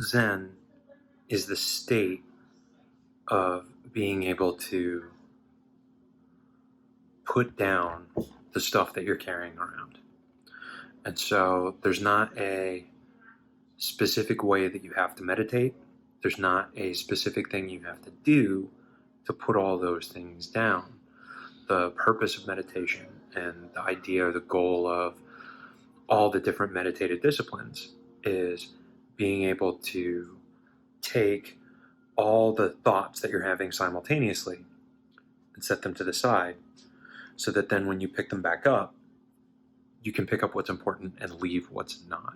Zen is the state of being able to put down the stuff that you're carrying around. And so there's not a specific way that you have to meditate. There's not a specific thing you have to do to put all those things down. The purpose of meditation and the idea, the goal of all the different meditative disciplines is being able to take all the thoughts that you're having simultaneously and set them to the side so that then when you pick them back up, you can pick up what's important and leave what's not.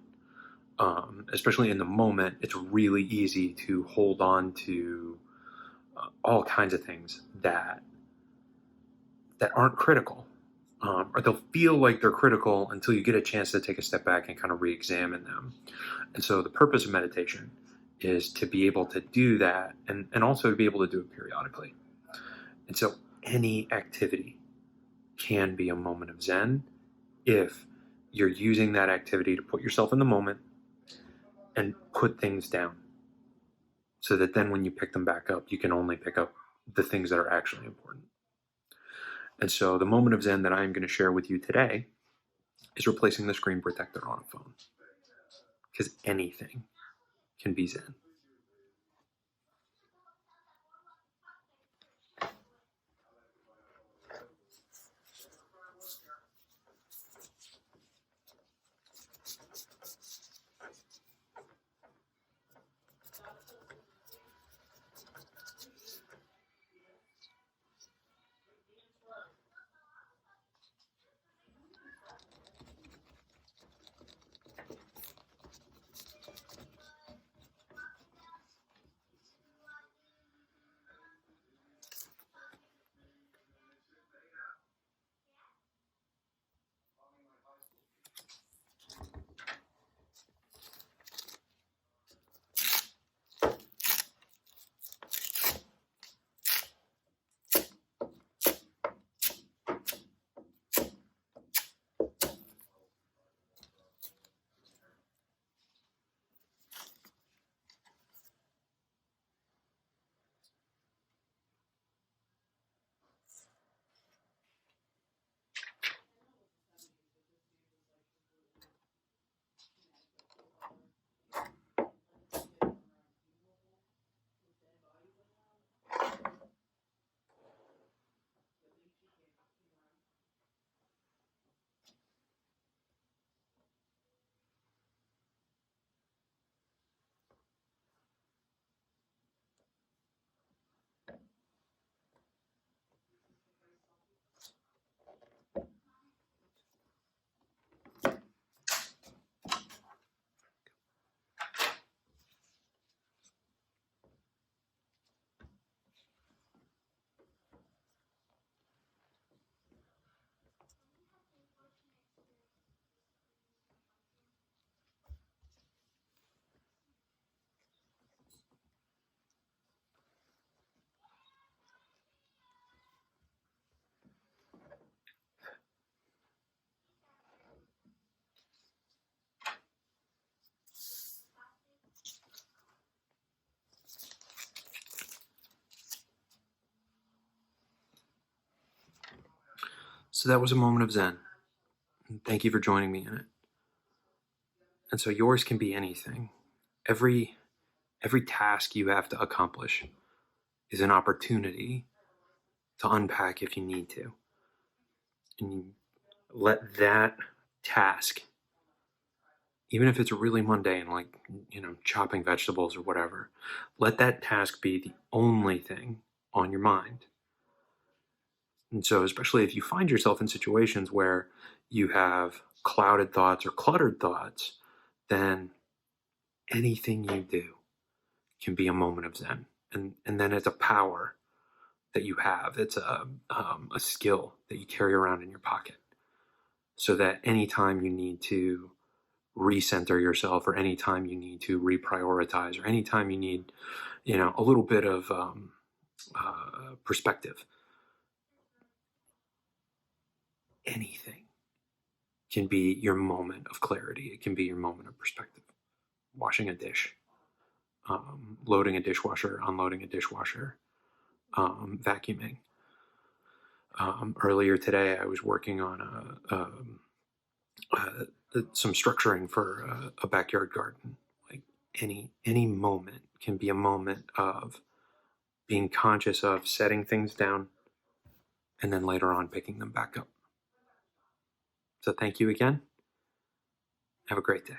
Especially in the moment, it's really easy to hold on to all kinds of things that aren't critical, or they'll feel like they're critical until you get a chance to take a step back and kind of re-examine them. And so the purpose of meditation is to be able to do that and also to be able to do it periodically. And so any activity can be a moment of Zen if you're using that activity to put yourself in the moment and put things down so that then when you pick them back up, you can only pick up the things that are actually important. And so the moment of Zen that I'm going to share with you today is replacing the screen protector on a phone, because anything can be Zen. So that was a moment of Zen. And thank you for joining me in it. And so yours can be anything. Every task you have to accomplish is an opportunity to unpack if you need to. And you let that task, even if it's really mundane, like, chopping vegetables or whatever, let that task be the only thing on your mind. And so, especially if you find yourself in situations where you have clouded thoughts or cluttered thoughts, then anything you do can be a moment of Zen. And then it's a power that you have. It's a skill that you carry around in your pocket so that anytime you need to recenter yourself or anytime you need to reprioritize or anytime you need, a little bit of perspective, anything can be your moment of clarity. It can be your moment of perspective. Washing a dish, loading a dishwasher, unloading a dishwasher, vacuuming. Earlier today, I was working on some structuring for a backyard garden. Like any moment can be a moment of being conscious of setting things down and then later on picking them back up. So thank you again. Have a great day.